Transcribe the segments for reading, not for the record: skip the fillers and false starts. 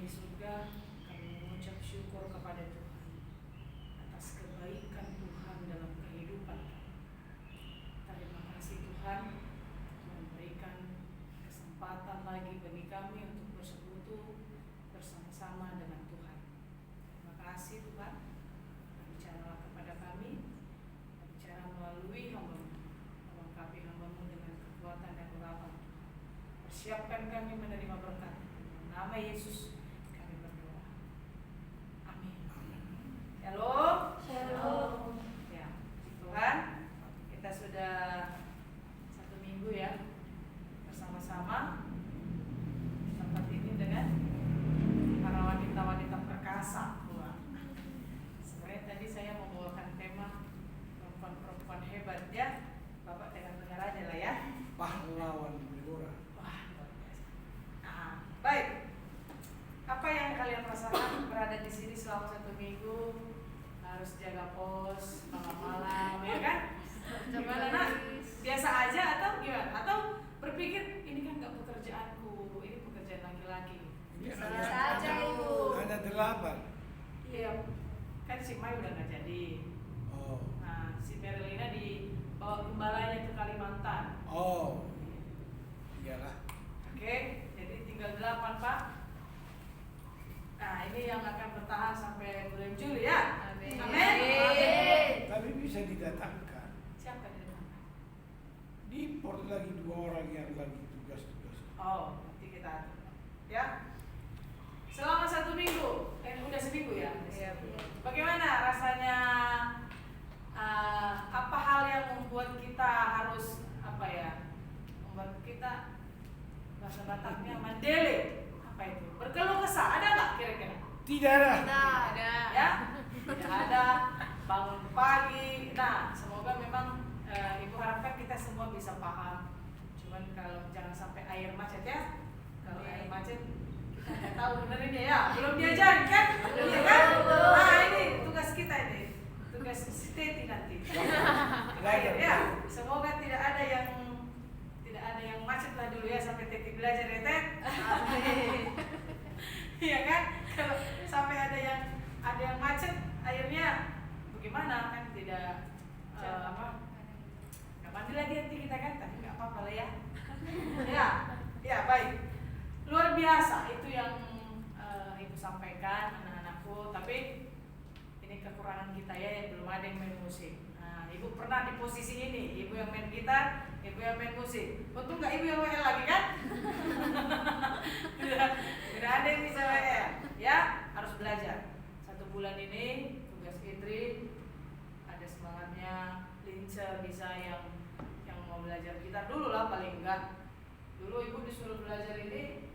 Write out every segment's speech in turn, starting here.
di surga, kami mengucap syukur kepada Tuhan atas kebaikan Tuhan dalam kehidupan kami. Terima kasih Tuhan memberikan kesempatan lagi bagi kami untuk bersekutu bersama-sama dengan Tuhan. Terima kasih Tuhan, bicara kepada kami, bicara melalui hamba-Mu, melengkapi hamba-Mu dengan kekuatan dan kurapan. Persiapkan kami menerima berkat. Dalam nama Yesus kami berdoa. Amin. Shalom. Shalom. Ya, Tuhan, kita sudah 1 minggu ya bersama-sama tempat ini dengan para wanita-wanita perkasa. Wah. Sebenarnya tadi saya membawakan tema perempuan-perempuan hebat ya. Bapak dengar aja lah ya. Pahlawan Deborah. Wah, luar biasa. Nah, baik. Apa yang kalian rasakan berada di sini selama 1 minggu? Harus jaga pos malam-malam, ya kan? Gimana nak? Biasa aja atau gimana? Atau berpikir ini kan nggak pekerjaanku, ini pekerjaan laki-laki. Ini Biasa aja, Ibu. Ada 8. Iya, kan si Mai udah nggak jadi. Oh. Nah, si Merlina dibawa gembalanya ke Kalimantan. Oh. Iyalah. Oke, jadi tinggal 8 Pak. Nah, ini yang akan bertahan sampai bulan Juli ya. Amin. Amin. Tapi bisa didatangkan. Siapa di depan? Diport lagi 2 orang yang lagi tugas-tugas. Oh, nanti kita atur. Ya. Selama 1 minggu, udah seminggu ya. Iya, Bu. Bagaimana rasanya? Apa hal yang membuat kita harus membuat kita bahasa Bataknya mandele? Apa itu? Berkeluh kesah ada nggak kira-kira? Tidak ada. Ada. Ya, tidak ada. Bangun pagi. Nah, semoga memang Ibu harapkan kita semua bisa paham. Cuman kalau jangan sampai air macet ya. Kalau air macet kita nggak tahu benerinnya ya. Belum diajarin kan? Iya kan? Nah ini tugas kita ini. Tugas Teti nanti. Air ya. Semoga tidak ada yang macet lah dulu ya sampai Teti belajar ya Tet. Iya kan? Kalau sampai ada yang macet airnya bagaimana kan tidak nggak mandi lagi nanti kita kan, tapi nggak apa-apa lah ya. Ya baik, luar biasa itu yang Ibu sampaikan anak-anakku. Tapi ini kekurangan kita ya, yang belum ada yang main musik. Nah, Ibu pernah di posisi ini, Ibu yang main gitar, Ibu yang main musik. Untung nggak Ibu yang WL lagi kan? Tidak ada yang bisa WL. Ya, harus belajar. 1 bulan ini tugas Fitri ada semangatnya. Lince bisa yang mau belajar gitar dulu lah paling enggak. Dulu Ibu disuruh belajar ini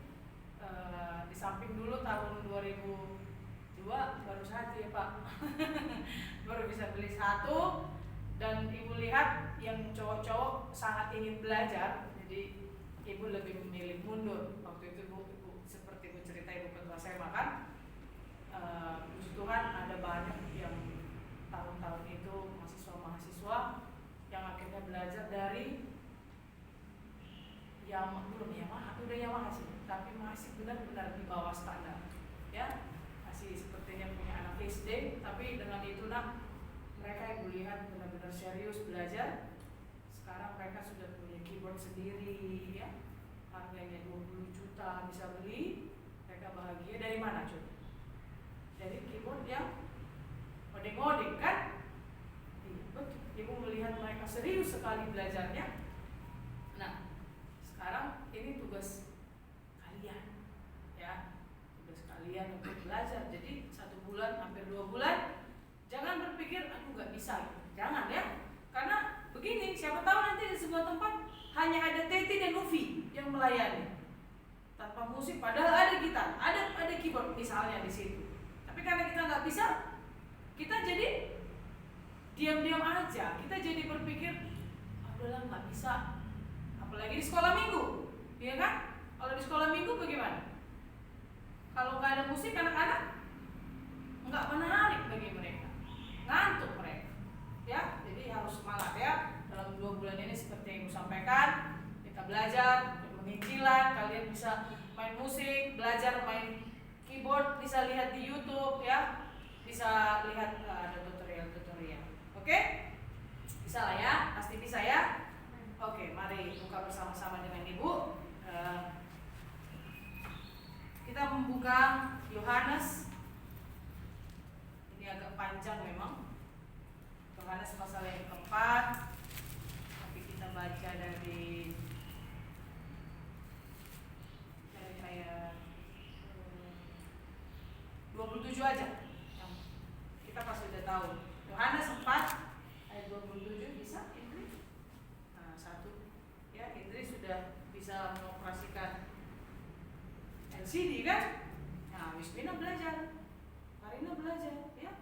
di samping dulu tahun 2002 baru 1 ya Pak. Baru bisa beli 1. Dan Ibu lihat yang cowok-cowok sangat ingin belajar, jadi Ibu lebih memilih mundur. Waktu itu Ibu seperti Ibu cerita Ibu ketua SMA kan, puji Tuhan ada banyak yang tahun-tahun itu mahasiswa yang akhirnya belajar dari yang belum Yamaha, udah Yamaha sih, tapi masih benar-benar di bawah standar, ya masih sepertinya punya anak SD, tapi dengan itu mereka Ibu lihat benar-benar serius belajar. Sekarang mereka sudah punya keyboard sendiri ya, harganya 20 juta bisa beli. Mereka bahagia. Dari mana coba? Dari keyboard yang odeng-odeng kan? Betul. Ibu melihat mereka serius sekali belajarnya. Nah, sekarang ini tugas kalian ya, tugas kalian untuk belajar. Jadi 1 bulan hampir 2 bulan. Jangan berpikir aku nggak bisa gitu. Jangan ya, karena begini, siapa tahu nanti di sebuah tempat hanya ada Teti dan Ufi yang melayani tanpa musik, padahal ada gitar, ada keyboard misalnya di situ. Tapi karena kita nggak bisa, kita jadi diam-diam aja. Kita jadi berpikir, udahlah nggak bisa. Apalagi di sekolah minggu, ya kan? Kalau di sekolah minggu bagaimana? Kalau nggak ada musik, anak-anak nggak menarik bagi mereka, ngantuk mereka. Ya, jadi harus semangat ya. Dalam 2 bulan ini seperti yang Ibu sampaikan, kita belajar menginjilan. Kalian bisa main musik, belajar main keyboard, bisa lihat di YouTube ya, bisa lihat ada tutorial. Oke? Bisa lah ya, pasti bisa ya. Oke, mari buka bersama-sama dengan Ibu. Kita membuka Yohanes. Ini agak panjang memang. Yohanes pasal yang keempat. Tapi kita baca dari ayat 27 aja. Kita pasti sudah tahu. Yohanes 4 ayat 27 bisa Indri? Nah, satu. Ya, Indri sudah bisa mengoperasikan LCD kan? Nah, Wismina belajar, Marina belajar, ya.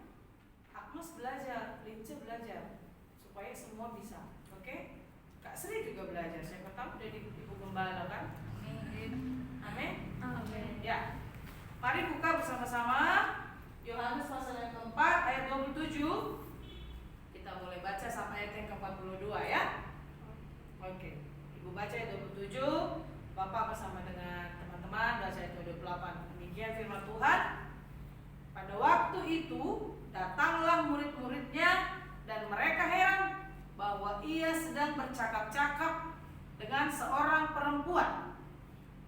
Agnes belajar, Lince belajar, supaya semua bisa. Oke? Kak Sri juga belajar. Siapa tahu dari Ibu Gembala kan? Amin. Ya. Mari buka bersama-sama Yohanes pasal yang keempat ayat 27. Kita boleh baca sampai ayat yang ke-42 ya. Oke. Ibu baca ayat 27, Bapak bersama dengan teman-teman baca ayat 28. Demikian firman Tuhan. Pada waktu itu datanglah murid-muridnya dan mereka heran bahwa ia sedang bercakap-cakap dengan seorang perempuan.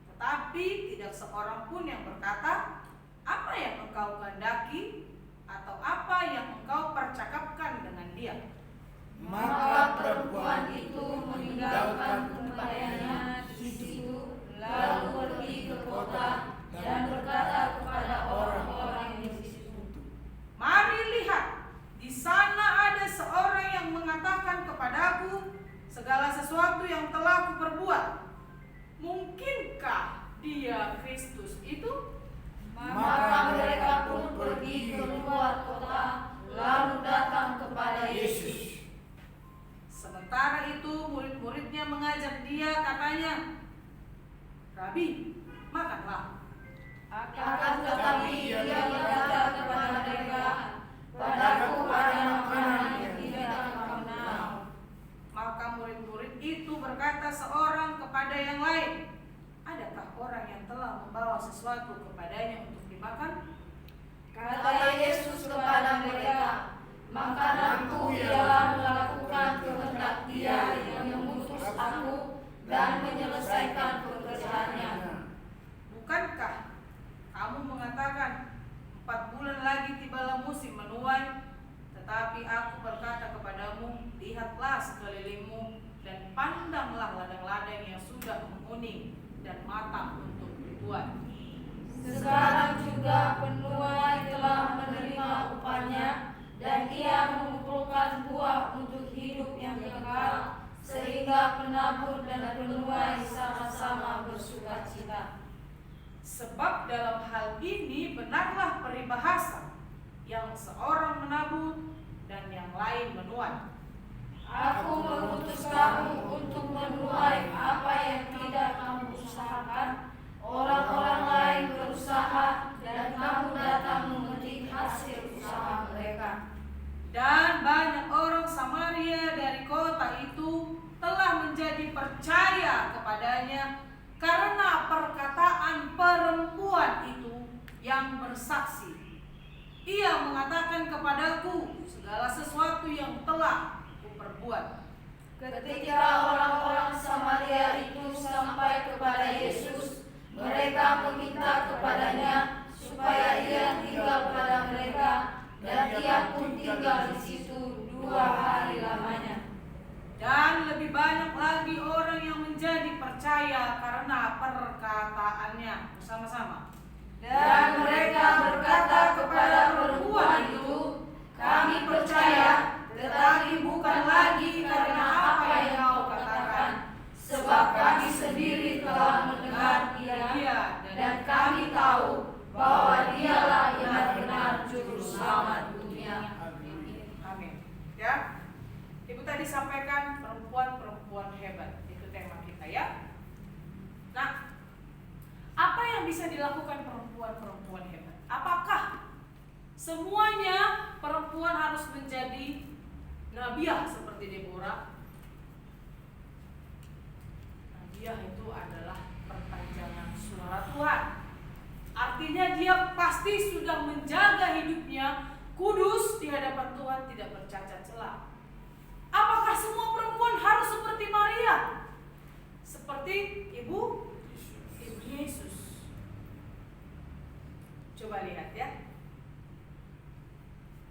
Tetapi tidak seorang pun yang berkata, "Apa yang engkau kehendaki?" atau "Apa yang engkau percakapkan dengan dia?" Maka perempuan itu meninggalkan kepadanya di situ, lalu pergi ke kota dan berkata kepada orang-orang yang di situ, "Mari lihat, di sana ada seorang yang mengatakan kepadaku segala sesuatu yang telah kuperbuat. Mungkinkah dia Kristus itu?" Maka mereka pun pergi keluar kota, lalu datang kepada Yesus. Sementara itu murid-muridnya mengajak dia, katanya, "Rabi, makanlah." Akan tetapi dia berkata kepada mereka, "Padaku ada makanan yang tidak kamu kenal." Maka murid-murid itu berkata seorang kepada yang lain, "Adakah orang yang telah membawa sesuatu kepadanya untuk dimakan?" Kata Yesus kepada mereka, "Makananku ialah melakukan kehendak Dia yang mengutus aku dan menyelesaikan pekerjaannya." Bukankah kamu mengatakan 4 bulan lagi tibalah musim menuai? Tetapi aku berkata kepadamu, lihatlah sekelilingmu dan pandanglah ladang-ladang yang sudah menguning dan matang untuk dibuat. Sekarang juga penuai telah menerima upahnya, dan ia mengumpulkan buah untuk hidup yang kekal, sehingga penabur dan penuai sama-sama bersukacita. Sebab dalam hal ini benarlah peribahasa, yang seorang menabur dan yang lain menuai. Aku mengutus kamu untuk menuai apa yang tidak kamu usahakan. Orang-orang lain berusaha dan kamu datang memetik hasil usaha mereka. Dan banyak orang Samaria dari kota itu telah menjadi percaya kepadanya karena perkataan perempuan itu yang bersaksi. Ia mengatakan kepadaku segala sesuatu yang telah kuperbuat. Ketika orang-orang Samaria itu sampai kepada Yesus, mereka meminta kepadanya supaya ia tinggal pada mereka, dan ia pun tinggal di situ 2 hari lamanya. Dan lebih banyak lagi orang yang menjadi percaya karena perkataannya. Bersama-sama. Dan mereka berkata kepada perempuan itu, "Kami percaya, tetapi bukan lagi karena apa yang kau katakan, sebab kami sendiri telah mendengar Dia, dan kami tahu bahwa Dialah yang benar juru selamat dunia." Amin. Ya. Ibu tadi sampaikan perempuan-perempuan hebat. Itu tema kita ya. Nah, apa yang bisa dilakukan perempuan-perempuan hebat? Apakah semuanya perempuan harus menjadi nabiah seperti Deborah? Nabiah itu adalah perpanjangan suara Tuhan. Artinya dia pasti sudah menjaga hidupnya kudus di hadapan Tuhan, tidak bercacat celah. Apakah semua perempuan harus seperti Maria? Seperti ibu Yesus. Coba lihat ya.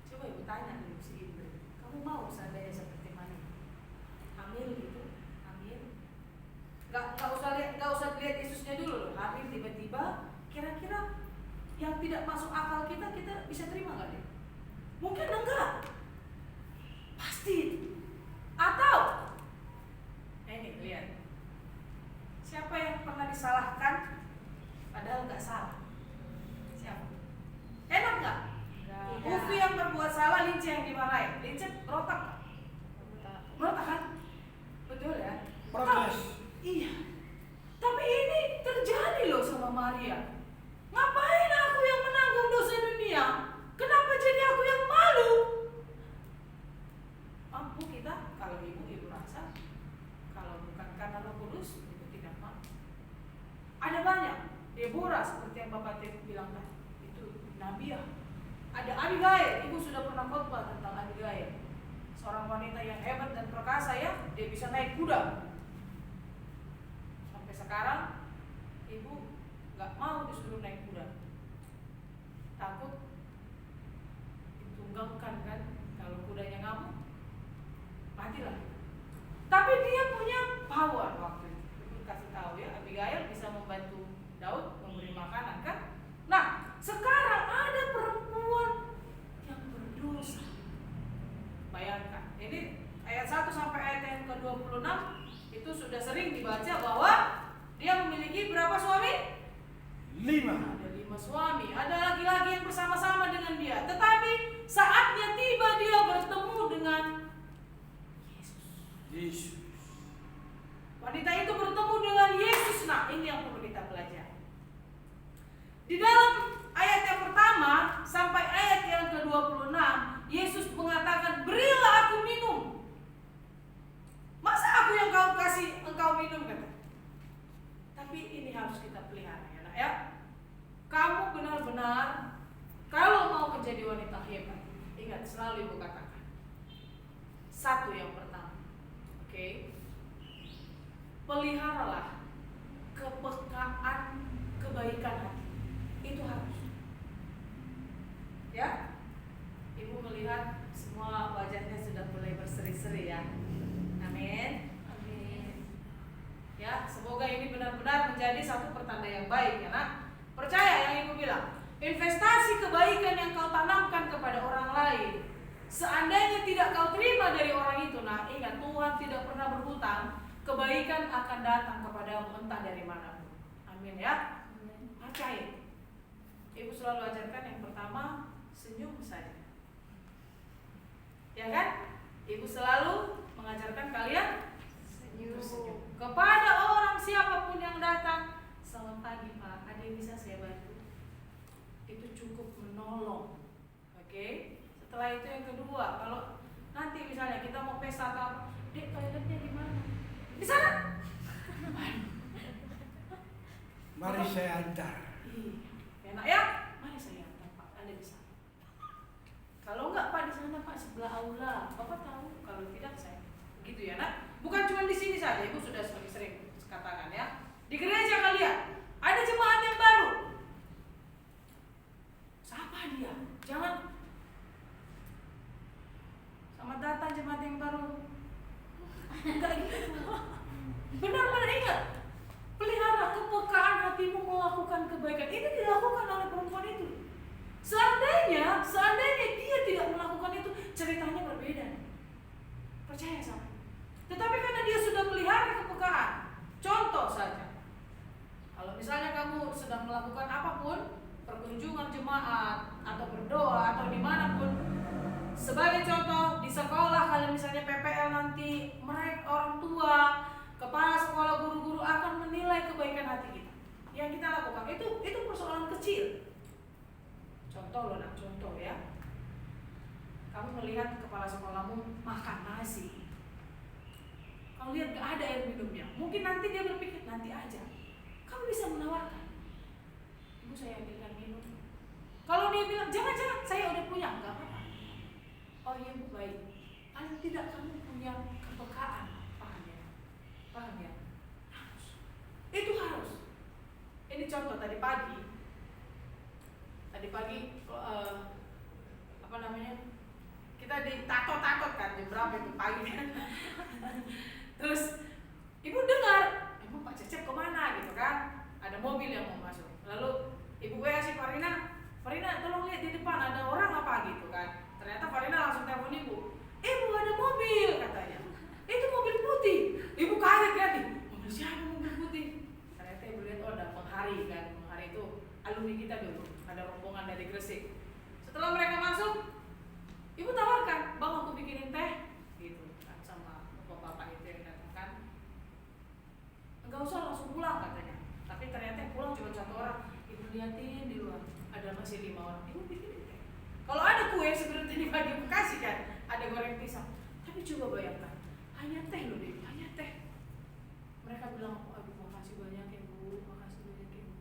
Coba ibu tanya nih si Indri, kamu mau seandainya seperti Maria? Hamil gitu, hamil. Gak usah lihat Yesusnya dulu loh. Hamil tiba-tiba, kira-kira yang tidak masuk akal kita bisa terima nggak deh? Mungkin enggak. Pasti. Atau ini lihat. Siapa yang pernah disalahkan padahal nggak salah? Siapa? Enak nggak? Ufi yang berbuat salah, Lince yang dimarahin. Lince berontak nggak? Berontak kan? Betul ya? Protes. Iya. Tapi ini terjadi loh sama Maria. Ngapain aku yang menanggung dosa dunia? Kenapa jadi aku yang malu? Mampu kita kalau ibu rasa, kalau bukan karena Roh Kudus, ibu tidak mampu. Ada banyak. Deborah seperti yang Bapak Tep bilang tadi, itu Nabiah. Ada Abigail, ibu sudah pernah khotbah tentang Abigail. Seorang wanita yang hebat dan perkasa ya, dia bisa naik kuda. Sampai sekarang ibu nggak mau disuruh naik kuda, takut ditunggangkan kan, kalau kudanya ngamuk matilah. Tapi dia punya power waktu itu. Ibu kasih tahu ya, Abigail bisa membantu Daud memberi makanan kan. Nah sekarang ada perempuan yang berdosa. Bayangkan, ini ayat 1 sampai ayat yang ke-26 itu sudah sering dibaca bahwa dia memiliki berapa suami? 5. Ada 5 suami, ada laki-laki yang bersama-sama dengan dia. Tetapi saatnya tiba dia bertemu dengan Yesus. wanita itu bertemu dengan Yesus. Nah ini yang perlu kita pelajari. Di dalam ayat yang pertama sampai ayat yang ke-26, Yesus mengatakan, berilah aku minum. Masa aku yang kau kasih engkau minum, kata. Tapi ini harus kita pelihara ya nak ya. Kamu benar-benar kalau mau menjadi wanita hebat, ingat selalu ibu katakan. Satu yang pertama, oke? Peliharalah kepekaan kebaikan hati. Itu harus. Ya? Ibu melihat semua wajahnya sudah mulai berseri-seri ya. Amin. Amin. Ya, semoga ini benar-benar menjadi satu pertanda yang baik ya nak. Percaya yang ibu bilang, investasi kebaikan yang kau tanamkan kepada orang lain, seandainya tidak kau terima dari orang itu, nah ingat Tuhan tidak pernah berhutang, kebaikan akan datang kepadamu entah dari mana pun. Amin ya. Percaya. Ibu selalu ajarkan yang pertama, senyum saja. Ya kan? Ibu selalu mengajarkan kalian senyum. Kepada orang siapapun yang datang, selamat pagi Pak, ada yang bisa saya bantu? Itu cukup menolong. Oke? Setelah itu yang kedua, kalau nanti misalnya kita mau pesta atau apa, Dek toiletnya di mana? Di sana. Mari saya antar. Enak ya? Mari saya antar Pak, ada di sana. Kalau enggak Pak di sana Pak, sebelah aula. Bapak tahu, kalau tidak saya. Begitu ya nak? Bukan cuma di sini saja, ibu sudah sering katakan ya. Di gereja kalian ada jemaat yang baru. Siapa dia? Jangan. Selamat datang jemaat yang baru. Enggak gitu. Benar-benar ingat. Pelihara kepekaan hatimu melakukan kebaikan. Ini dilakukan oleh perempuan itu. Seandainya dia tidak melakukan itu, ceritanya berbeda. Percaya sama. Tetapi karena dia sudah melihara kepekaan. Contoh saja. Kalau misalnya kamu sedang melakukan apapun, perkunjungan jemaat atau berdoa atau dimanapun, sebagai contoh di sekolah kalian misalnya PPL nanti, mereka orang tua, kepala sekolah, guru-guru akan menilai kebaikan hati kita. Yang kita lakukan itu persoalan kecil. Contoh loh nak, contoh ya. Kamu melihat kepala sekolahmu makan nasi. Kamu lihat gak ada air minumnya. Mungkin nanti dia berpikir nanti aja. Kamu bisa menawarkan. Ibu ibu saya ambilkan minum. Kalau dia bilang jangan, saya udah punya, nggak apa-apa. Oh iya bu, baik. Paling tidak kamu punya kepekaan, paham ya? Harus. Itu harus. Ini contoh tadi pagi apa namanya, kita ditato-tato kan jam berapa itu pagi kan. Terus ibu dengar, emang Pak Cecep kemana gitu kan, ada mobil yang mau masuk. Lalu ibu WA si Farina tolong lihat di depan ada orang apa gitu kan. Ternyata Farina langsung telepon ibu ada mobil katanya, itu mobil putih. Ibu kaget kan, mobil siapa mobil putih? Ternyata ibu lihat, oh ada Menghari kan. Menghari itu alumni kita dulu, ada rombongan dari Gresik. Setelah mereka masuk, ibu tawarkan, bang aku bikinin teh gitu kan sama bapak itu yang datang kan. Enggak usah, langsung pulang katanya. Tapi ternyata pulang cuma 1 orang. Ibu liatin di luar ada masih 5 orang, ibu bikinin teh. Kalau ada kue sebenarnya di pagi ibu kasih kan, ada goreng pisang. Tapi coba bayangkan, hanya teh loh deh, hanya teh. Mereka bilang, aduh makasih banyak ya bu, makasih banyak ya bu.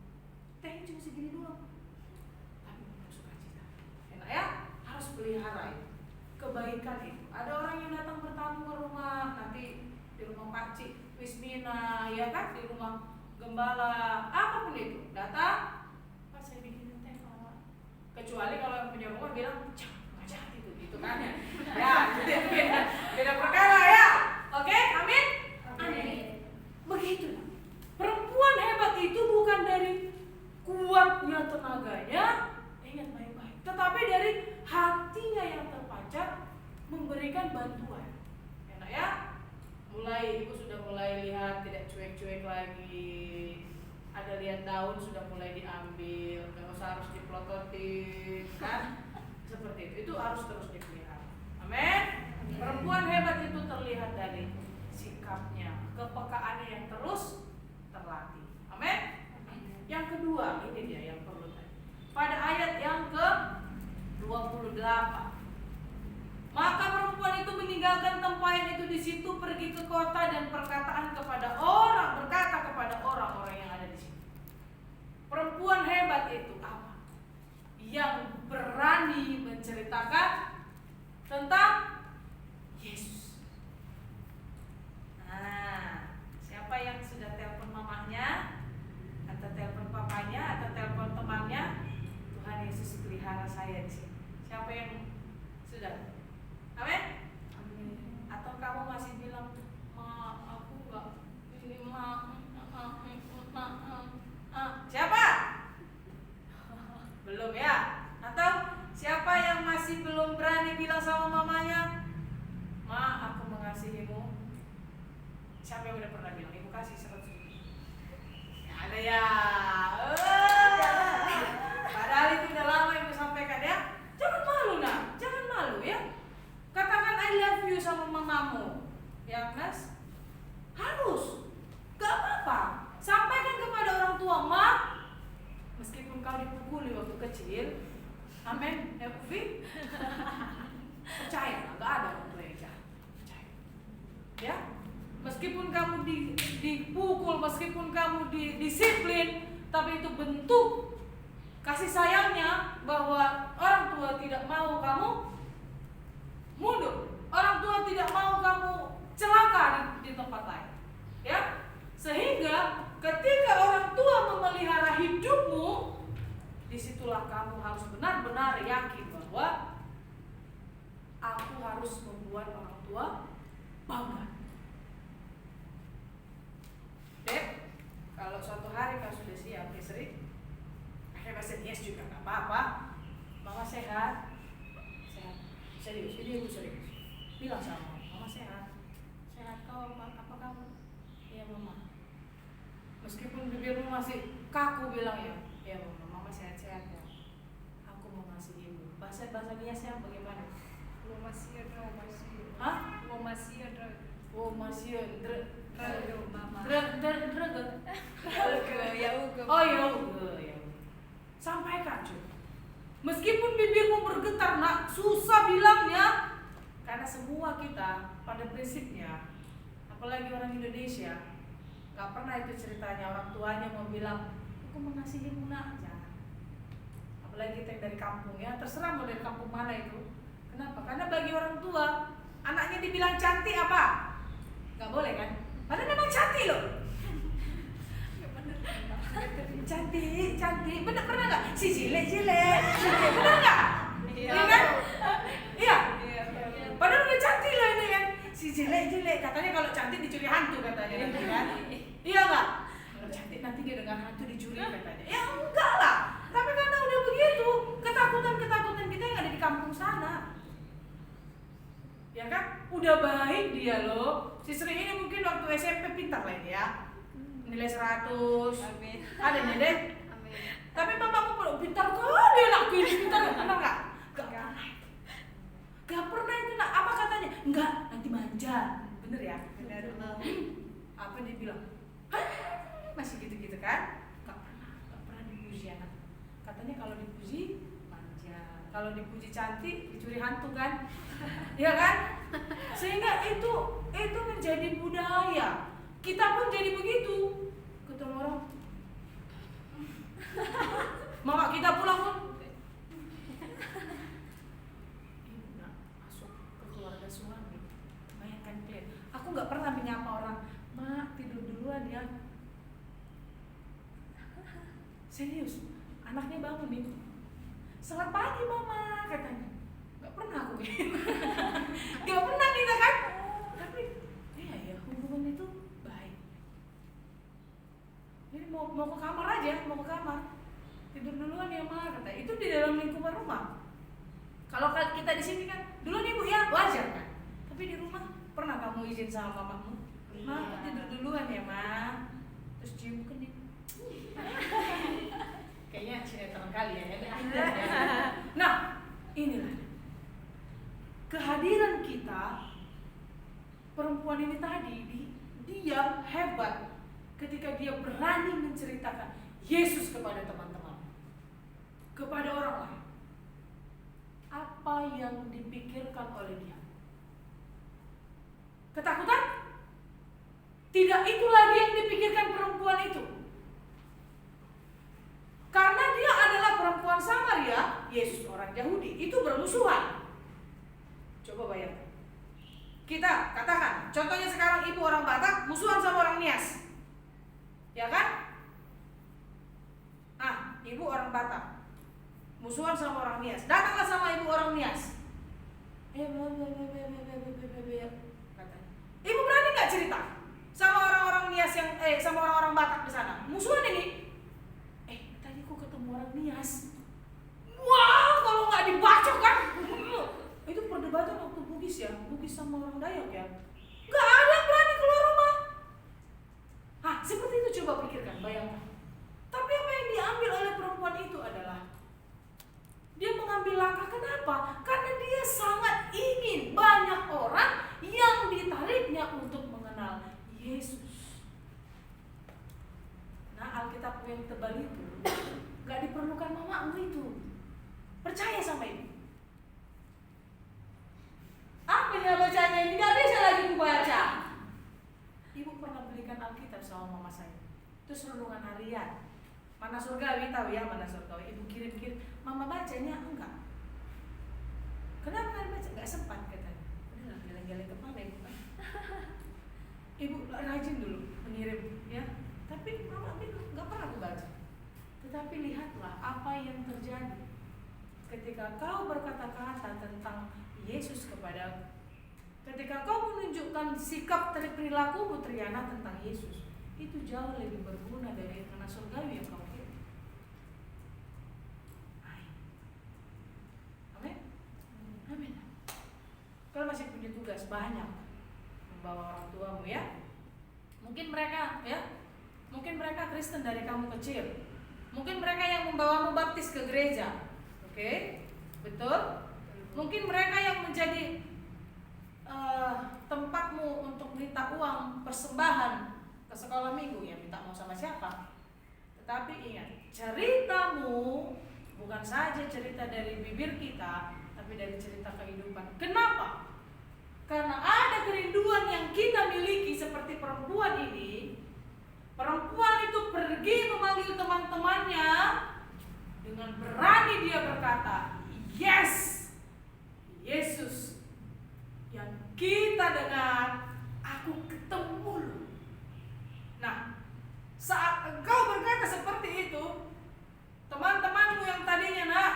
Tehnya cuma segini doang, tapi suka cita. Enak ya, harus pelihara itu kebaikan itu. Ada orang yang datang bertamu ke rumah, nanti di rumah pakcik Wismina, ya kan, di rumah gembala, apapun itu, datang, Pak saya bikinin teh Pak. Kecuali kalau yang punya rumah bilang, jangan jahat itu, gitu kan ya. Ya, itu beda perkara ya. Oke, amin. Begitu. Perempuan hebat itu bukan dari kuatnya tenaganya, ingat baik-baik, tetapi dari hatinya yang terpancar memberikan bantuan. Enak ya? Ibu sudah mulai lihat tidak cuek-cuek lagi. Ada lihat daun sudah mulai diambil, nggak usah harus dipelototin, kan? Seperti itu. Itu harus terus dipelihara. Amin. Perempuan hebat itu terlihat dari sikapnya, kepekaannya yang terus terlatih. Amin. Yang kedua, ini dia yang perlu tadi. Pada ayat yang ke-28. Maka perempuan itu meninggalkan tempayan itu di situ, pergi ke kota dan berkata kepada orang-orang yang ada di situ. Perempuan hebat itu apa? Yang berani menceritakan tentang Yesus. Nah, siapa yang sudah telepon mamanya, atau telepon papanya, atau telepon temannya? Tuhan Yesus pelihara saya di sini. Siapa yang sudah? Amin? Atau kamu masih bilang, aku enggak ini siapa? Belum ya? Atau siapa yang masih belum berani bilang sama mamanya, aku mengasihimu? Siapa yang udah pernah bilang? Ibu kasih 100 ribu. Ya, ada ya. Padahal itu udah lama ibu sampaikan ya. Jangan malu nak, jangan malu ya. Katakan I love you sama mamamu, ya Mas? Harus, gak apa-apa. Sampaikan kepada orang tua, Ma, meskipun kau dipukuli waktu kecil, amin, ya Ufi. Percaya, gak ada orang gereja. Percaya, ya. Meskipun kamu dipukul, meskipun kamu disiplin, tapi itu bentuk kasih sayangnya, bahwa orang tua tidak mau kamu mundur, orang tua tidak mau kamu celaka di tempat lain, ya. Sehingga ketika orang tua memelihara hidupmu, disitulah kamu harus benar-benar yakin bahwa aku harus membuat orang tua bangga. Dek, kalau suatu hari kau sudah siap, istri, pakai bahasa yes juga nggak apa-apa. Mama sehat. Serius, ini ibu serius. Bilang sama mama sehat. Sehat kau, apa kamu? Iya mama. Meskipun bibirmu masih kaku bilang ya. Iya mama sehat-sehat ya. Aku mau ngasih ibu. Bahasa dia sehat bagaimana? Masih ada. Hah? Masih ada. Oh masih ada. Mama. Oh ya udah. Sampaikan cuy. Meskipun bibirmu bergetar nak, susah bilangnya, karena semua kita pada prinsipnya, apalagi orang Indonesia, gak pernah itu ceritanya orang tuanya mau bilang, aku mengasihimu nak, jangan. apalagi kita yang dari kampung ya, terserah mau dari kampung mana itu. Kenapa? Karena bagi orang tua, anaknya dibilang cantik apa? Gak boleh kan? Padahal memang cantik loh. Cantik, bener pernah nggak? Si jelek, bener nggak? Iya kan? Iya. Padahal udah cantik loh ini kan. Si jelek, katanya kalau cantik dicuri hantu katanya nanti kan? Iya nggak? Kalau cantik nanti dia dengan hantu dicuri katanya. Ya enggak lah. Tapi karena udah begitu, ketakutan kita yang ada di kampung sana. Ya kan? Udah baik dia loh. Si Sri ini mungkin waktu SMP pintar lah ini ya. Nilai 100. Amin. Ada nih deh. Amin. Tapi mamaku bilang pintar kali anakku ini, pintar nggak? Gak pernah itu nak. Apa katanya? Enggak, nanti manja. Bener ya? Benar. Apa dia bilang? Masih gitu-gitu kan? Gak pernah dipuji anak. Katanya kalau dipuji manja, kalau dipuji cantik dicuri hantu kan? Iya kan? Sehingga itu menjadi budaya. Kita pun jadi begitu. Ketemu orang, mama kita pulang pun, ibu nak masuk ke keluarga suami. Bayangkan kalian, aku nggak pernah menyapa orang, mak tidur duluan ya. Serius, anaknya bangun nih, selamat pagi mama katanya. Nggak pernah aku kayak nggak pernah kita kan. Tapi ya hubungan itu baik. Jadi mau ke kamar aja, tidur duluan ya ma kata. Itu di dalam lingkungan rumah. Kalau kita di sini kan duluan ibu ya wajar kan. Tapi di rumah pernah kamu izin sama mamamu? Ma tidur duluan ya ma. Terus cium ke dia. Kayaknya sinetron kali ya. Nah inilah kehadiran kita. Perempuan ini tadi dia hebat ketika dia berani menceritakan Yesus kepada teman-teman, kepada orang lain. Apa yang dipikirkan oleh dia? Ketakutan? Tidak itu lagi yang dipikirkan perempuan itu. Karena dia adalah perempuan Samaria, Yesus orang Yahudi, itu bermusuhan. Coba bayangkan. Kita katakan, contohnya sekarang ibu orang Batak musuhan sama orang Nias. Ya kan? Ibu orang Batak musuhan sama orang Nias. Datanglah sama ibu orang Nias. Katanya. Ibu berani nggak cerita sama orang-orang Nias yang sama orang-orang Batak di sana? Musuhan ini. Tadi aku ketemu orang Nias. Wah, kalau nggak dibacok kan? Itu perdebatan waktu Bugis ya, Bugis sama orang Dayak ya. Nggak ada yang berani keluar rumah. Seperti itu coba pikirkan, bayangkan. Tapi apa yang diambil oleh perempuan itu adalah dia mengambil langkah. Kenapa? Karena dia sangat ingin banyak orang yang ditariknya untuk mengenal Yesus. Nah, Alkitab yang tebal itu gak diperlukan mamamu itu. Percaya sama ibu. Apa yang bacanya ini? Gak bisa lagi ku baca. Ibu pernah belikan Alkitab sama mama saya. Terus renungan harian. Mana surgawi, tahu ya mana surgawi. Ibu kirim-kirim, mama bacanya enggak. Kenapa nggak baca? Nggak sempat katanya. Udah geleng-geleng kepala ibu kan. Ibu rajin dulu mengirim ya. Tapi mama bilang nggak pernah aku baca. Tetapi lihatlah apa yang terjadi ketika kau berkata-kata tentang Yesus kepadaku. Ketika kau menunjukkan sikap perilakumu Triana tentang Yesus, itu jauh lebih berguna dari karena surgawi yang kau kirim. Amin. Amin. Kalau masih punya tugas banyak membawa orang tuamu ya. Mungkin mereka Kristen dari kamu kecil. Mungkin mereka yang membawamu baptis ke gereja. Oke? Betul? Mungkin mereka yang menjadi tempatmu untuk minta uang persembahan ke sekolah minggu, ya minta mau sama siapa. Tetapi ingat, ceritamu bukan saja cerita dari bibir kita, tapi dari cerita kehidupan. Kenapa? Karena ada kerinduan yang kita miliki seperti perempuan ini. Perempuan itu pergi memanggil teman-temannya dengan berani dia berkata, yes, Yesus yang kita dengar, aku ketemu lu. Nah, saat engkau berkata seperti itu, teman-temanmu yang tadinya nak,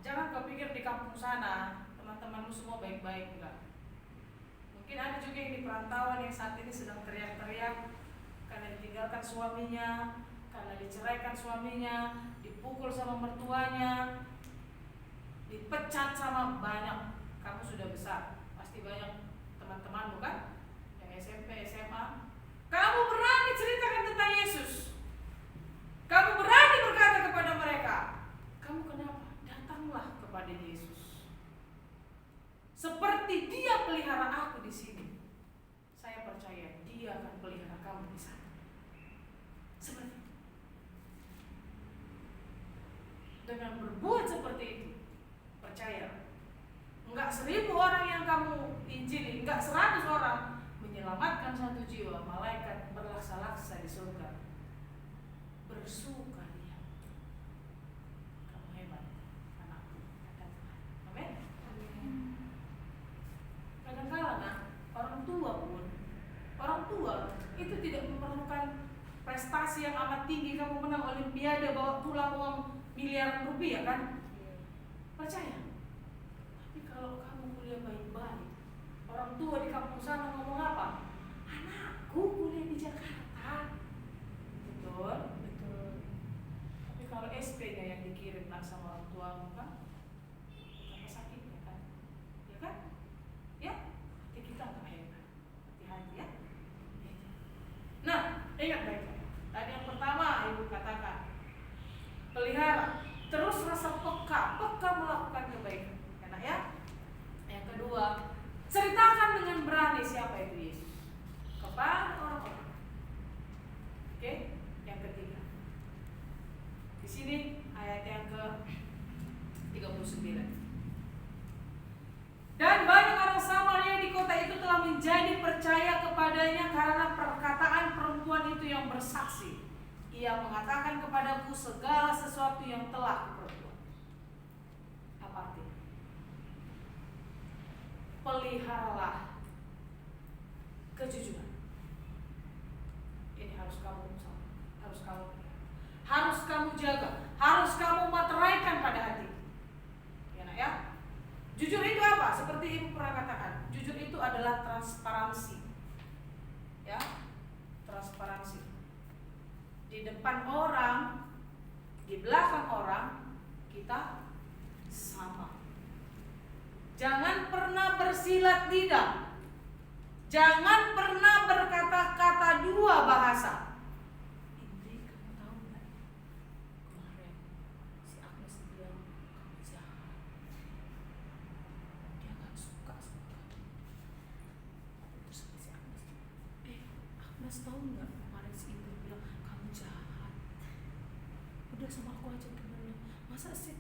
jangan kau pikir di kampung sana teman-temanmu semua baik-baik, enggak. Mungkin ada juga yang di perantauan yang saat ini sedang teriak-teriak karena ditinggalkan suaminya, karena diceraikan suaminya, dipukul sama mertuanya, dipecat sama banyak. Kamu sudah besar, pasti banyak teman-temanmu kan, yang SMP, SMA. Kamu berani ceritakan tentang Yesus. Kamu berani berkata kepada mereka, kamu kenapa? Datanglah kepada Yesus. Seperti Dia pelihara aku di sini, saya percaya Dia akan pelihara kamu di sana. Seperti itu. Dengan berbuat seperti itu, percaya, enggak 1000 orang yang kamu injili, enggak 100 orang, menyelamatkan 1 jiwa, malaikat berlaksa-laksa di surga bersuka dia. Kamu hebat, anakku, kata Tuhan. Amin. Kadang-kadang orang tua itu tidak memerlukan prestasi yang amat tinggi. Kamu menang olimpiade, bawa pulang uang miliaran rupiah kan? Percaya. Tapi kalau kamu kuliah baik-baik, orang tua di kampung sana ngomong apa? Anakku kuliah di Jakarta. Betul. Tapi kalau SP-nya yang dikirim nak sama orang tuamu kan, betapa sakitnya kan? Ya kan? Ya? Hati kita nggak hebat. Hati-hati ya. Nah, ingat baik-baik. Tadi yang pertama ibu katakan, pelihara, terus rasa peka melakukan kebaikan. Enak ya? Yang kedua, ceritakan dengan berani siapa itu Yesus kepada orang-orang. Oke? Yang ketiga, di sini ayat yang ke-39. Dan banyak orang Samaria di kota itu telah menjadi percaya kepadanya karena perkataan perempuan itu yang bersaksi. Ia mengatakan kepadaku segala sesuatu yang telah kuperbuat. Apa artinya? Peliharalah kejujuran. Ini harus kamu jaga, harus kamu materaikan pada hati. Ya nak ya. Jujur itu apa? Seperti ibu pernah katakan, jujur itu adalah transparansi. Ya, transparansi. Di depan orang, di belakang orang, kita sama. Jangan pernah bersilat lidah. Jangan pernah berkata-kata dua bahasa. Indri, kamu tahu nggak? Kemarin si Agnes bilang kamu jahat. Dia nggak suka sama kamu. Terus si Agnes, Agnes tahu nggak? Kemarin si Indri bilang kamu jahat. Udah sama aku aja temennya. Masa si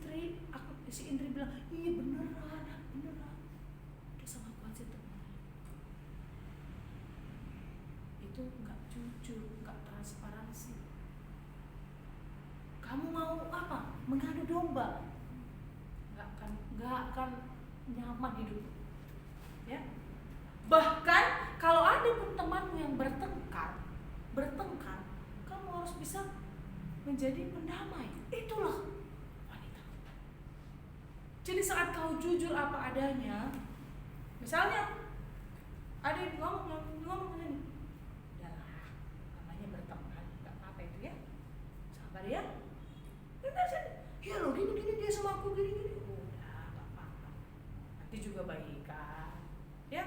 Indri bilang iya beneran. Udah sama aku aja temennya. Itu nggak jujur, nggak transparansi. Kamu mau apa? Mengadu domba? Nggak akan nyaman hidup. Ya. Bahkan kalau ada pun temanmu yang bertengkar, kamu harus bisa menjadi pendamai. Itulah wanita. Jadi saat kau jujur apa adanya, misalnya ada yang ngomong ini, udahlah, namanya berteman, nggak apa-apa itu ya, sabar ya. Benar sih, ya lo gini dia sama aku gini. Udah, nggak apa-apa. Nanti juga baikan, ya.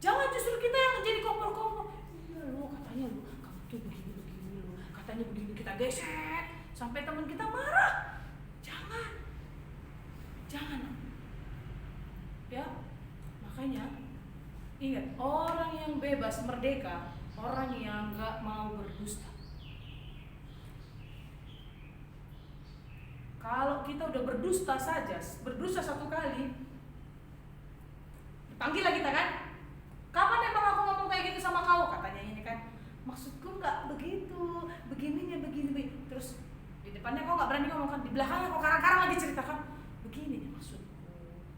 Jangan justru kita yang jadi kompor-kompor. Iya lo katanya lo, kamu tuh begini lo, katanya begini, kita gesek sampai teman kita marah. Jangan. Ya. Makanya ingat, orang yang bebas merdeka, orang yang nggak mau berdusta. Kalau kita udah berdusta saja, berdusta satu kali, dipanggil lagi kita kan? Kapan emang aku ngomong kayak gitu sama kau? Katanya ini kan, maksudku nggak begitu, begininya begini. Terus depannya kau nggak berani ngomong kan, di belakangnya kau karang-karang lagi ceritakan. Begini nih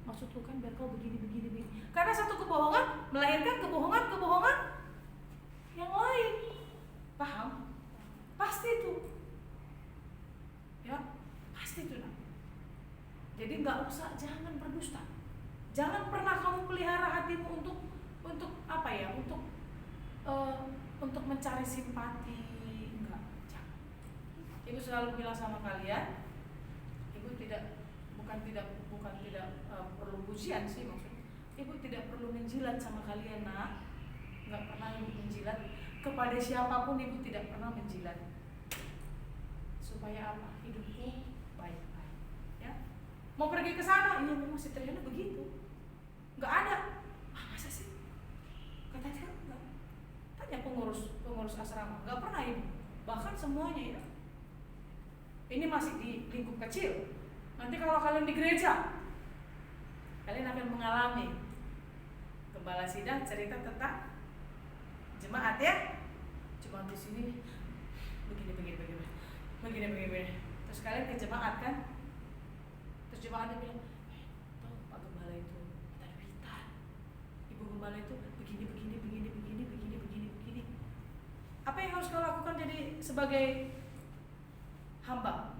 maksudku kan biar kau begini. Karena satu kebohongan melahirkan kebohongan yang lain. Paham? Pasti itu. Ya, pasti itu. Nah. Jadi jangan berdusta. Jangan pernah kamu pelihara hatimu untuk apa ya? Untuk mencari simpati. Enggak, jangan. Ibu selalu bilang sama kalian, ibu bukan tidak perlu pujian sih maksudnya. Ibu tidak perlu menjilat sama kalian, nak. Enggak pernah ibu menjilat kepada siapapun, ibu tidak pernah menjilat. Supaya apa? Hidupku baik-baik. Ya. Mau pergi ke sana, iya memang si Triana begitu. Enggak ada. Masa sih? Kata dia enggak. Tanya pengurus asrama, enggak pernah ibu. Bahkan semuanya ya. Ini masih di lingkup kecil. Nanti kalau kalian di gereja, kalian akan mengalami gembala sidang cerita tentang jemaat ya. Jemaat di sini begini. Terus kalian ke jemaat kan? Terus jemaatnya bilang, tahu Pak Gembala itu ada duitan. Ibu Gembala itu begini. Apa yang harus kau lakukan jadi sebagai hamba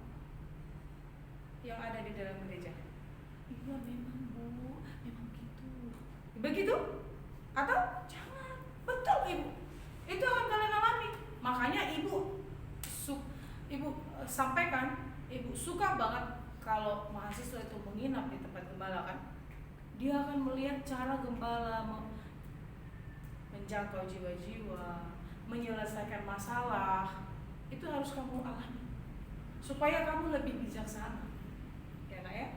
yang ada di dalam gereja? Iya memang Bu, memang gitu. Begitu? Atau jangan? Betul ibu. Itu akan kalian alami. Makanya ibu sampaikan, ibu suka banget kalau mahasiswa itu menginap di tempat gembala kan. Dia akan melihat cara gembala menjangkau jiwa-jiwa, menyelesaikan masalah. Itu harus kamu alami supaya kamu lebih bijaksana. Ya nak ya?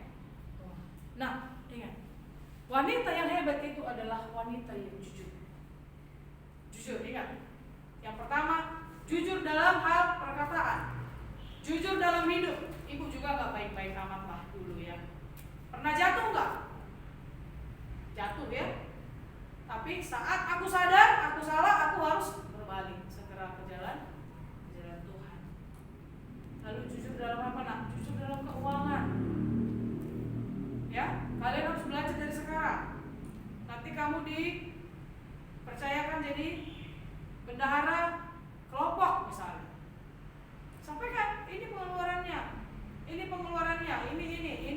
Nah, ingat. Wanita yang hebat itu adalah wanita yang jujur. Jujur, ingat. Yang pertama, jujur dalam hal perkataan. Jujur dalam hidup. Ibu juga gak baik-baik amat lah dulu ya. Pernah jatuh gak? Jatuh ya. Tapi saat aku sadar, aku salah, aku harus berbalik. Segera ke jalan Tuhan. Lalu jujur dalam apa nak? Jujur dalam keuangan. Ya, kalian harus belajar dari sekarang. Nanti kamu dipercayakan jadi bendahara kelompok misalnya. Sampaikan, ini pengeluarannya, ini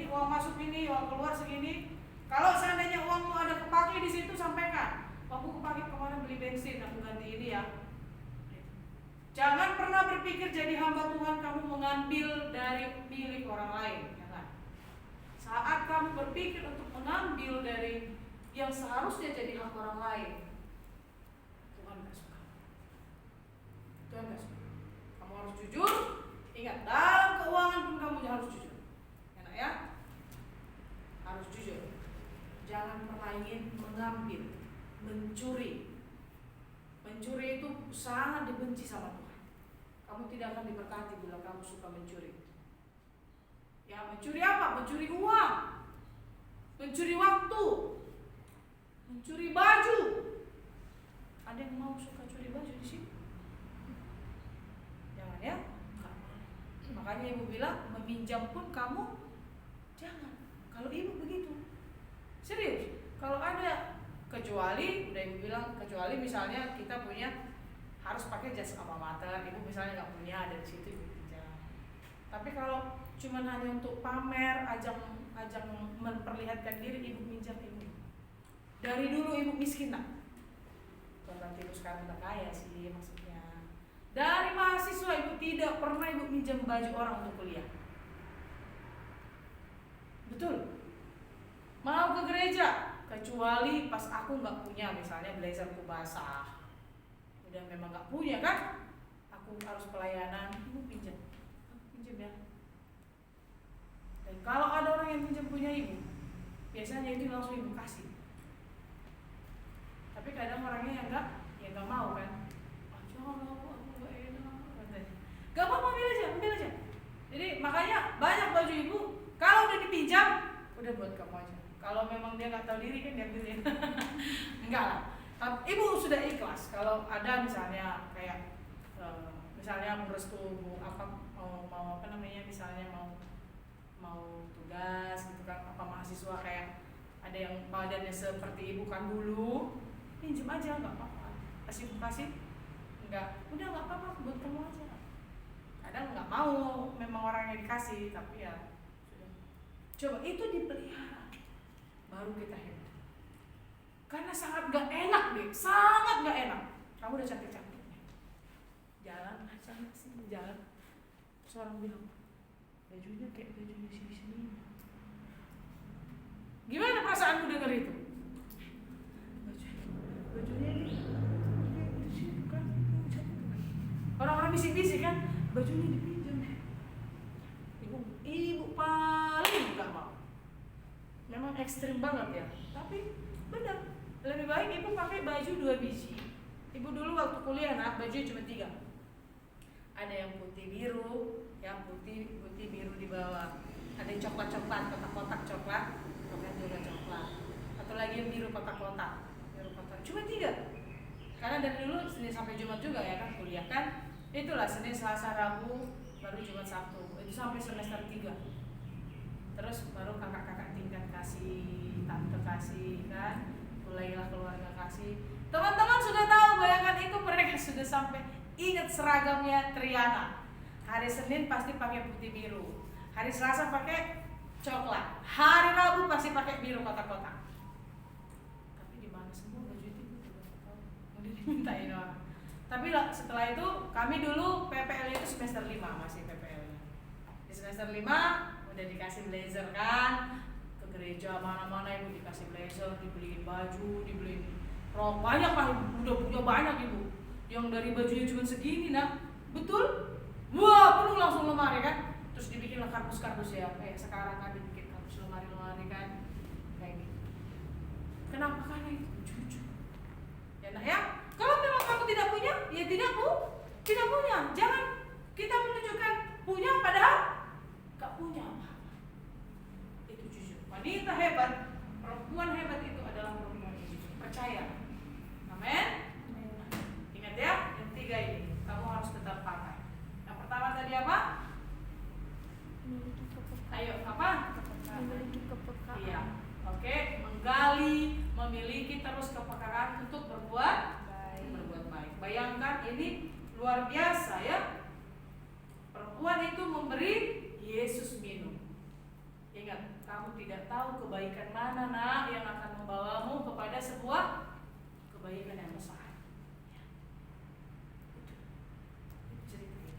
uang masuk ini, uang keluar segini. Kalau seandainya uangmu ada kepake di situ, sampaikan. Aku kepake kemarin beli bensin, aku ganti ini ya. Jangan pernah berpikir jadi hamba Tuhan kamu mengambil dari milik orang lain. Jangan. Saat kamu berpikir untuk mengambil dari yang seharusnya jadi hak orang lain, Tuhan gak suka. Kamu harus jujur. Ingat, dalam keuangan pun kamu harus jujur. Enak ya? Harus jujur. Jangan pernah ingin mengambil, mencuri. Mencuri itu sangat dibenci sama Tuhan. Kamu tidak akan diberkati bila kamu suka mencuri. Ya, mencuri apa? Mencuri uang, mencuri waktu, mencuri baju. Ada yang mau suka curi baju di sini? Jangan ya. Makanya ibu bilang meminjam pun kamu jangan. Kalau ibu begitu, serius. Kalau ada kecuali, udah ibu bilang kecuali misalnya kita punya harus pakai jas alma mater, ibu misalnya nggak punya, ada di situ ibu pinjam. Tapi kalau cuma hanya untuk pamer, ajang memperlihatkan diri, ibu pinjam ibu. Dari dulu ibu miskin nak. Bukan ibu sekarang udah kaya sih maksudnya. Dari mahasiswa ibu tidak pernah ibu pinjam baju orang untuk kuliah. Betul. Mau ke gereja, kecuali pas aku nggak punya, misalnya blazerku basah, udah memang nggak punya kan, aku harus pelayanan, ibu pinjam ya. Dan kalau ada orang yang pinjam punya ibu, biasanya itu langsung ibu kasih. Tapi kadang orangnya yang nggak mau kan, jangan aku nggak enak katanya. Gak apa-apa, ambil aja. Jadi makanya banyak baju ibu kalau udah dipinjam, udah buat kamu aja. Kalau memang dia nggak tahu diri kan diambilin. Enggak lah. Ibu sudah ikhlas kalau ada misalnya kayak misalnya restu apa mau apa namanya, misalnya mau tugas gitu kan, apa mahasiswa kayak ada yang badannya seperti ibu kan dulu, pinjam aja nggak apa-apa, kasih nggak, udah nggak apa-apa buat kamu aja. Kadang nggak mau memang orang yang dikasih, tapi ya sudah. Coba itu dipelihara, baru kita hebat. Karena sangat gak enak deh, sangat gak enak. Kamu udah cantik-cantiknya, jalan aja sih, jalan. Terus orang bilang, bajunya kayak bajunya sini-sini. Gimana perasaanku denger itu? Bajunya ini kan, orang-orang bisik-bisik kan, bajunya dipinjam. Ibu paling gak mau. Memang ekstrim banget ya, tapi benar. Lebih baik ibu pakai baju 2 biji. Ibu dulu waktu kuliah bajunya cuma 3. Ada yang putih biru, yang putih biru di bawah. Ada yang coklat-coklat, kotak-kotak coklat, pokoknya juga coklat. Atau lagi yang biru kotak-kotak, cuma 3. Karena dari dulu Senin sampai Jumat juga ya kan kuliah kan. Itulah Senin, Selasa, Rabu, baru Jumat, Sabtu. Itu sampai semester 3. Terus baru kakak-kakak tingkat kasih, tante kasih kan, mulailah keluarga kasih. Teman-teman sudah tahu, bayangkan itu mereka sudah sampai ingat seragamnya Triana. Hari Senin pasti pakai putih biru, hari Selasa pakai coklat, hari Rabu pasti pakai biru kotak-kotak. Tapi di mana semua baju itu tidak tahu, udah dimintain orang. Tapi setelah itu kami dulu PPL itu semester 5 masih PPL. Di semester 5 udah dikasih blazer kan, ke gereja mana-mana ibu dikasih blazer, dibeliin baju, dibeliin rok, banyak lah ibu, udah punya banyak ibu. Yang dari bajunya cuma segini betul? Wah penuh langsung lemari kan. Terus dibikinlah kardus-kardus ya, kayak sekarang kan dibikin kardus lemari-lemari kan, kayak gitu. Kenapa? Karena itu jujur. Ya ya. Kalau memang kamu tidak punya, ya tidak punya. Jangan kita menunjukkan punya padahal gak punya apa-apa. Itu jujur. Wanita hebat, perempuan hebat itu adalah perempuan yang jujur. Percaya. Amin. Ingat ya, yang 3 ini kamu harus tetap pakai. Yang pertama tadi apa? Ayo apa? Memiliki kepekaan. Iya. Oke, menggali, memiliki terus kepekaan untuk berbuat baik. Bayangkan ini luar biasa ya. Perempuan itu memberi Yesus minum. Ingat, kamu tidak tahu kebaikan mana yang akan membawamu kepada sebuah kebaikan yang besar. Cerita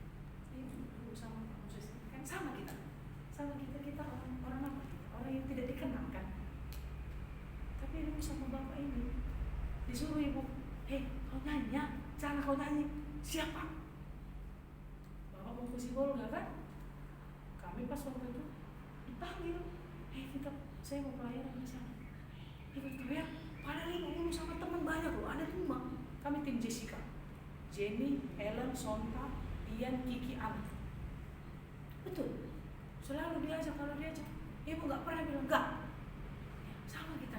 ibu sama Moses kan sama kita orang apa? Orang yang tidak dikenal kan. Tapi ibu sama bapak ini disuruh ibu, kau nyanyi ya, cara kau nyanyi siapa? Bapak mau ke Sibolga kan? Kami pas waktu itu dipanggil, saya mau pelayanan di sana. Ikut teriak, padahal ibu sama teman banyak loh, ada 5. Kami tim Jessica, Jenny, Ellen, Sonta, Ian, Kiki, Ana. Betul, selalu diajak. Kalau diajak, ibu nggak pernah bilang enggak. Sama kita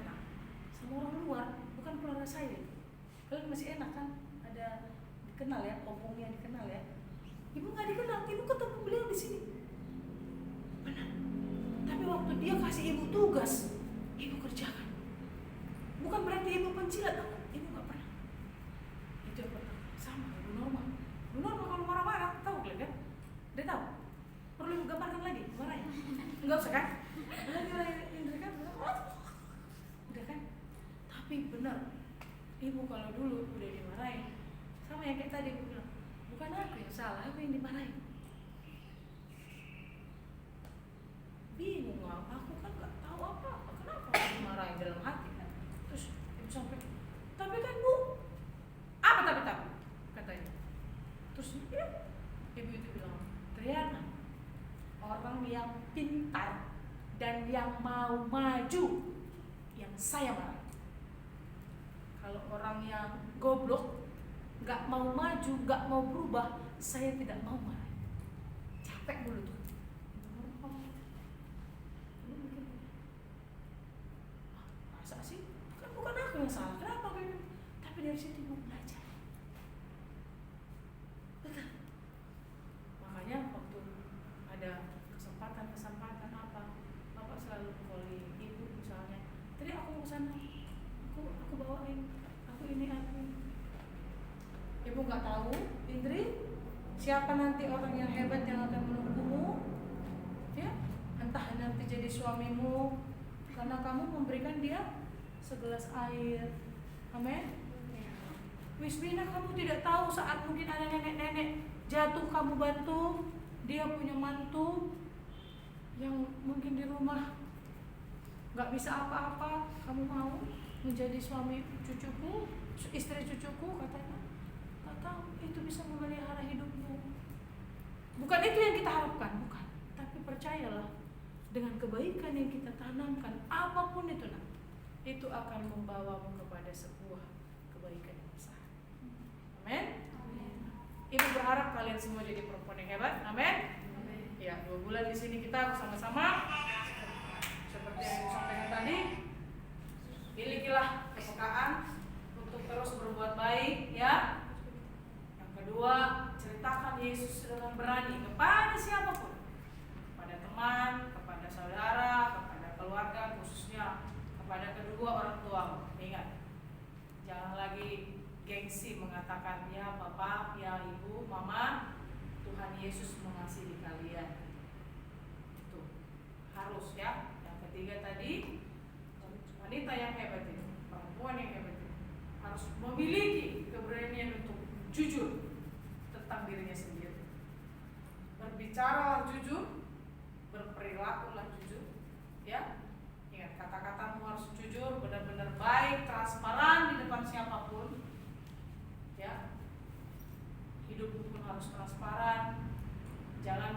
sama orang luar, bukan keluarga saya. Kalian masih enak kan? Ada dikenal ya, opungnya dikenal ya. Ibu nggak dikenal, ibu ketemu beliau di sini. Benar. Tapi waktu dia kasih ibu tugas, ibu kerjakan. Bukan berarti ibu penjilat, ibu nggak pernah. Itu yang pertama. Sama ibu normal. Ibu normal kalau marah-marah, tahu kalian kan? Dia tahu. Perlu ibu gambarkan lagi marahnya? Enggak usah kan? Udah kan? Tapi benar. Ibu kalau dulu udah dimarahin, sama yang kayak tadi ibu bilang, bukan aku yang salah, aku yang dimarahin. Bingung aku kan gak tahu apa-apa, kenapa aku dimarahin dalam hati kan. Terus ibu sampai, tapi kan bu, apa tapi katanya. Terus ibu itu bilang, Triana, orang yang pintar dan yang mau maju yang saya marah. Kalau orang yang goblok, gak mau maju, gak mau berubah, saya tidak mau marah. Capek dulu tuh. Masa sih? Kan bukan aku yang salah, kenapa aku yang... Tapi dari situ mau belajar. Betul. Makanya waktu siapa nanti orang yang hebat yang akan menunggumu? Ya, entah nanti jadi suamimu karena kamu memberikan dia segelas air. Amin. Wismina, kamu tidak tahu saat mungkin ada nenek-nenek jatuh kamu bantu, dia punya mantu yang mungkin di rumah nggak bisa apa-apa, kamu mau menjadi suami cucuku, istri cucuku, katanya. Nggak tahu, itu bisa memelihara hidupmu. Bukan itu yang kita harapkan, bukan. Tapi percayalah, dengan kebaikan yang kita tanamkan, apapun itu itu akan membawamu kepada sebuah kebaikan yang besar. Amin. Ibu berharap kalian semua jadi perempuan yang hebat. Amin. Ya, 2 bulan di sini kita bersama-sama seperti yang disampaikan tadi, milikilah kepekaan untuk terus berbuat baik, ya. Yang kedua, ceritakan Yesus dengan berani kepada siapapun, kepada teman, kepada saudara, kepada keluarga, khususnya kepada kedua orang tua. Ingat, jangan lagi gengsi mengatakan, ya Bapak, ya Ibu, Mama, Tuhan Yesus mengasihi kalian. Itu harus, ya. Yang ketiga tadi, wanita yang hebat itu, perempuan yang hebat itu harus memiliki keberanian untuk jujur tentang dirinya sendiri. Berbicaralah jujur, berperilakulah jujur, ya. Ingat, kata-katamu harus jujur, benar-benar baik, transparan di depan siapapun, ya. Hidupmu pun harus transparan. Jangan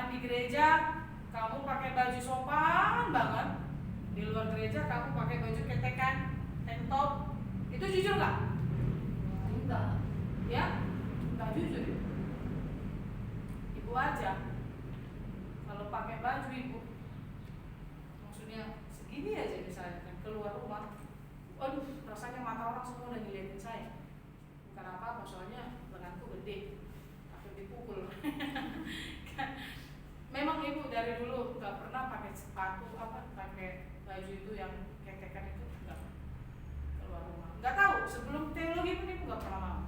di gereja kamu pakai baju sopan banget, di luar gereja kamu pakai baju ketekan, tank top. Itu jujur nggak? Enggak. Ya, nggak jujur. Ibu aja kalau pakai baju ibu, maksudnya segini aja misalnya kan, keluar rumah, aduh rasanya mata orang semua udah ngeliatin saya. Bukan apa-apa, soalnya lenganku gede, takut dipukul. Memang ibu dari dulu nggak pernah pakai sepatu pakai baju itu yang ketekan itu, nggak keluar rumah. Nggak tahu, sebelum teologi pun ibu nggak pernah mau.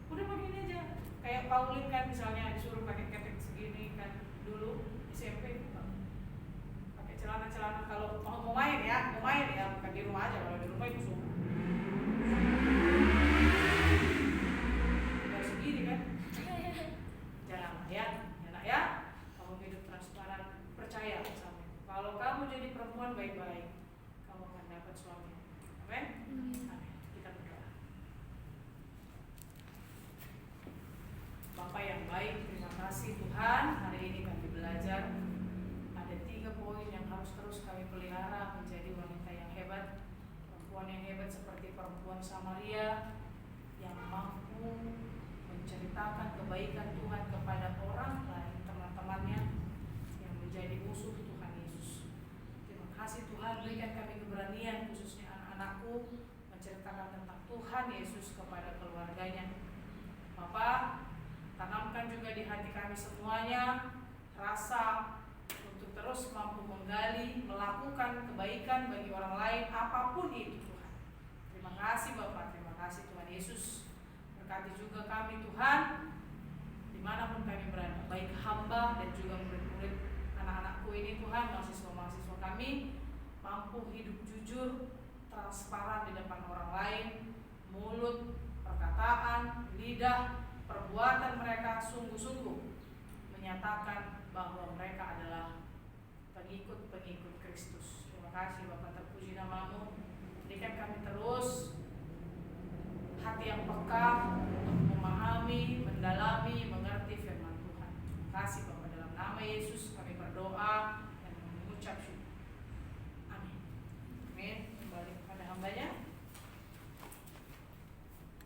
Udah begini aja, kayak Pauline kan misalnya disuruh pakai ketek segini kan dulu SMP itu pakai celana kalau mau main ya, bukan di rumah aja. Kalau di rumah itu suruh udah segini kan. Jangan ya, enak ya. Kamu hidup transparan, percaya sama. Kalau kamu jadi perempuan baik-baik, kamu akan dapat suami. Amin. Amin. Kita berdoa. Bapak yang baik, terima kasih Tuhan. Hari ini kami belajar ada 3 poin yang harus terus kami pelihara menjadi wanita yang hebat, perempuan yang hebat seperti perempuan Samaria yang mampu menceritakan kebaikan Tuhan kepada orang lain, teman-temannya yang menjadi musuh Tuhan Yesus. Terima kasih Tuhan, berikan kami keberanian, khususnya anak-anakku, menceritakan tentang Tuhan Yesus kepada keluarganya. Bapak, tanamkan juga di hati kami semuanya rasa untuk terus mampu menggali, melakukan kebaikan bagi orang lain, apapun itu Tuhan. Terima kasih Bapak, terima kasih Tuhan Yesus. Berkati juga kami Tuhan, dimanapun kami berada, baik hamba dan juga murid-murid anak-anakku ini Tuhan, mahasiswa-mahasiswa kami, mampu hidup jujur, transparan di depan orang lain, mulut, perkataan, lidah, perbuatan mereka sungguh-sungguh menyatakan bahwa mereka adalah pengikut-pengikut Kristus. Terima kasih Bapak, terpuji namamu. Berikan kami terus hati yang peka untuk memahami, mendalami,